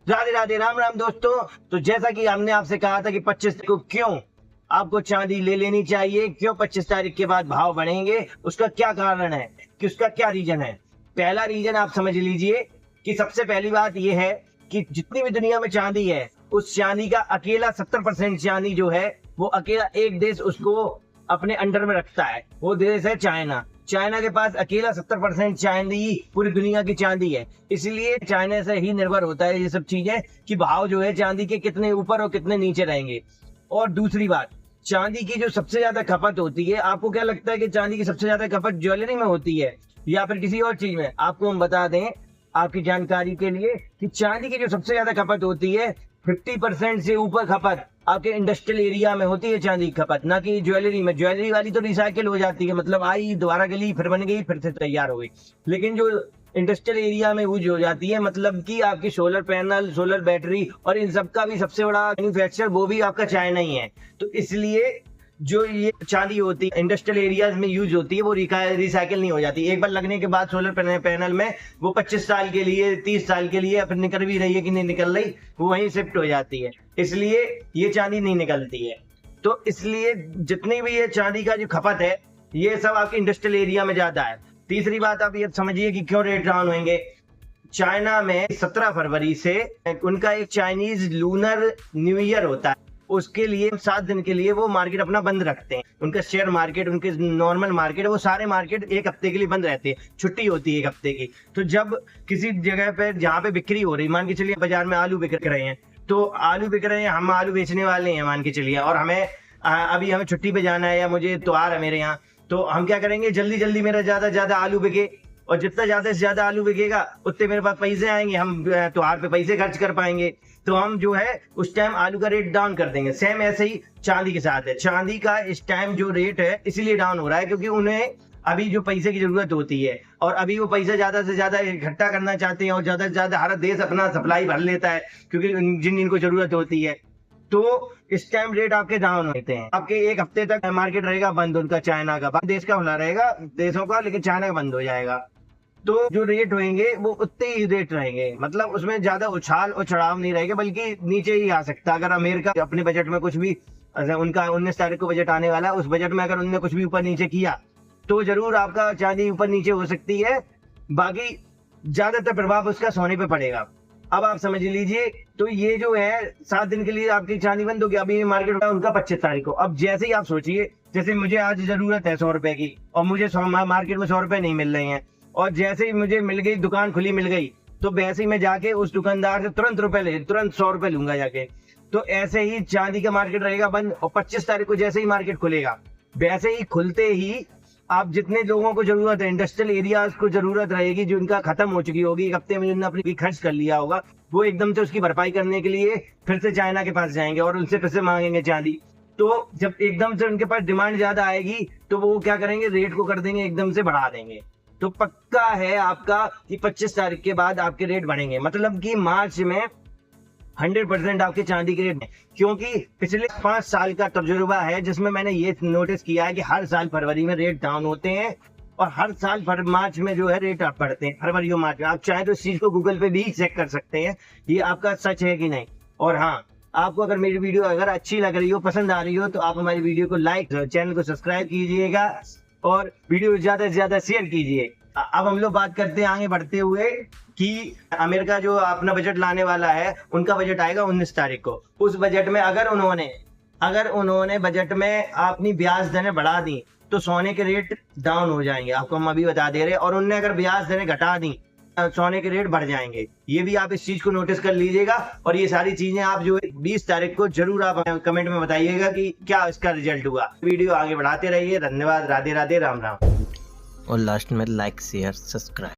राधे राधे, राम राम दोस्तों। तो जैसा कि हमने आपसे कहा था कि 25 को क्यों आपको चांदी ले लेनी चाहिए, क्यों 25 तारीख के बाद भाव बढ़ेंगे, उसका क्या कारण है, कि उसका क्या रीजन है। पहला रीजन आप समझ लीजिए कि सबसे पहली बात यह है कि जितनी भी दुनिया में चांदी है, उस चांदी का अकेला 70% चांदी जो है वो अकेला एक देश उसको अपने अंडर में रखता है, वो देश है चाइना। चाइना के पास अकेला 70% चांदी पूरी दुनिया की चांदी है, इसलिए चाइना से ही निर्भर होता है ये सब चीजें कि भाव जो है चांदी के कितने ऊपर और कितने नीचे रहेंगे। और दूसरी बात, चांदी की जो सबसे ज्यादा खपत होती है, आपको क्या लगता है कि चांदी की सबसे ज्यादा खपत ज्वेलरी में होती है या फिर किसी और चीज में? आपको हम बता दें आपकी जानकारी के लिए कि चांदी की जो सबसे ज्यादा खपत होती है 50% से ऊपर खपत आपके इंडस्ट्रियल एरिया में होती है चांदी की खपत, ना कि ज्वेलरी में। ज्वेलरी वाली तो रिसाइकिल हो जाती है, मतलब आई दोबारा गली फिर बन गई फिर से तैयार हो गई। लेकिन जो इंडस्ट्रियल एरिया में यूज हो जाती है, मतलब कि आपकी सोलर पैनल, सोलर बैटरी और इन सब का भी सबसे बड़ा मैन्युफैक्चर वो भी आपका चाइना ही है। तो इसलिए जो ये चांदी होती है इंडस्ट्रियल एरियाज में यूज होती है वो रिसाइकिल नहीं हो जाती। एक बार लगने के बाद सोलर पैनल में वो 25 साल के लिए, 30 साल के लिए, फिर निकल भी रही है कि नहीं निकल रही, वो वहीं शिफ्ट हो जाती है, इसलिए ये चांदी नहीं निकलती है। तो इसलिए जितनी भी ये चांदी का जो खपत है ये सब आपके इंडस्ट्रियल एरिया में ज्यादा है। तीसरी बात आप ये समझिए कि क्यों रेट डाउन होंगे। चाइना में 17 फरवरी से उनका एक चाइनीज लूनर न्यू ईयर होता है, उसके लिए 7 दिन के लिए वो मार्केट अपना बंद रखते हैं। उनका शेयर मार्केट, उनके नॉर्मल मार्केट, वो सारे मार्केट एक हफ्ते के लिए बंद रहते हैं, छुट्टी होती है एक हफ्ते की। तो जब किसी जगह पे जहाँ पे बिक्री हो रही, मान के चलिए बाजार में आलू बिक रहे हैं, तो आलू बिक रहे हैं, हम आलू बेचने वाले हैं मान के चलिए, और अभी हमें छुट्टी पे जाना है या मुझे त्योहार है मेरे यहाँ, तो हम क्या करेंगे, जल्दी जल्दी मेरा ज्यादा आलू बिके, और जितना ज्यादा से ज्यादा आलू बिकेगा उतने मेरे पास पैसे आएंगे, हम त्योहार पे पैसे खर्च कर पाएंगे, तो हम जो है उस टाइम आलू का रेट डाउन कर देंगे। सेम ऐसे ही चांदी के साथ है। चांदी का इस टाइम जो रेट है इसलिए डाउन हो रहा है क्योंकि उन्हें अभी जो पैसे की जरूरत होती है और अभी वो पैसा ज्यादा से ज्यादा इकट्ठा करना चाहते हैं, और ज्यादा से ज्यादा हर देश अपना सप्लाई भर लेता है क्योंकि जिनको जरूरत होती है, तो इस टाइम रेट आपके डाउन होते हैं। आपके एक हफ्ते तक मार्केट रहेगा बंद, उनका चाइना का, देश का खुला रहेगा देशों का, लेकिन चाइना का बंद हो जाएगा। तो जो रेट होंगे वो उतने ही रेट रहेंगे, मतलब उसमें ज्यादा उछाल और चढ़ाव नहीं रहेगा, बल्कि नीचे ही आ सकता। अगर अमेरिका अपने बजट में कुछ भी, उनका 19 तारीख को बजट आने वाला है, उस बजट में अगर उन्होंने कुछ भी ऊपर नीचे किया तो जरूर आपका चांदी ऊपर नीचे हो सकती है, बाकी ज्यादातर प्रभाव उसका सोने पे पड़ेगा। अब आप समझ लीजिए, तो ये जो है 7 दिन के लिए आपकी चांदी बंद होगी। अभी मार्केट होगा उनका 25 तारीख को। अब जैसे ही आप सोचिए, जैसे मुझे आज जरूरत है 100 रुपए की और मुझे मार्केट में 100 रुपए नहीं मिल रहे हैं, और जैसे ही मुझे मिल गई, दुकान खुली मिल गई, तो वैसे ही मैं जाके उस दुकानदार से तुरंत 100 रुपए लूंगा जाके। तो ऐसे ही चांदी का मार्केट रहेगा बंद, और 25 तारीख को जैसे ही मार्केट खुलेगा, वैसे ही खुलते ही आप जितने लोगों को जरूरत है, इंडस्ट्रियल एरियाज को जरूरत रहेगी, जो उनका खत्म हो चुकी होगी, एक हफ्ते में जिन्होंने अपनी खर्च कर लिया होगा, वो एकदम से उसकी भरपाई करने के लिए फिर से चाइना के पास जाएंगे और उनसे फिर से मांगेंगे चांदी। तो जब एकदम से उनके पास डिमांड ज्यादा आएगी तो वो क्या करेंगे, रेट को कर देंगे, एकदम से बढ़ा देंगे। तो पक्का है आपका कि 25 तारीख के बाद आपके रेट बढ़ेंगे, मतलब कि मार्च में 100% आपके चांदी के रेट, क्योंकि पिछले 5 साल का तजुर्बा है जिसमें मैंने ये नोटिस किया है कि हर साल फरवरी में रेट डाउन होते हैं और हर साल मार्च में जो है रेट अप बढ़ते हैं, फरवरी और मार्च में। आप चाहे तो इस चीज को गूगल पे भी चेक कर सकते हैं, ये आपका सच है कि नहीं। और हाँ, आपको अगर मेरी वीडियो अगर अच्छी लग रही हो, पसंद आ रही हो, तो आप हमारी वीडियो को लाइक, चैनल को सब्सक्राइब कीजिएगा और वीडियो ज्यादा से ज्यादा शेयर कीजिए। अब हम लोग बात करते हैं आगे बढ़ते हुए कि अमेरिका जो अपना बजट लाने वाला है, उनका बजट आएगा 19 तारीख को। उस बजट में अगर उन्होंने बजट में अपनी ब्याज दरें बढ़ा दी तो सोने के रेट डाउन हो जाएंगे, आपको हम अभी बता दे रहे हैं। और उनने अगर ब्याज दरें घटा दी, सोने के रेट बढ़ जाएंगे। ये भी आप इस चीज को नोटिस कर लीजिएगा। और ये सारी चीजें आप जो 20 तारीख को जरूर आप कमेंट में बताइएगा कि क्या इसका रिजल्ट हुआ। वीडियो आगे बढ़ाते रहिए। धन्यवाद। राधे राधे, राम राम। और लास्ट में लाइक, शेयर, सब्सक्राइब।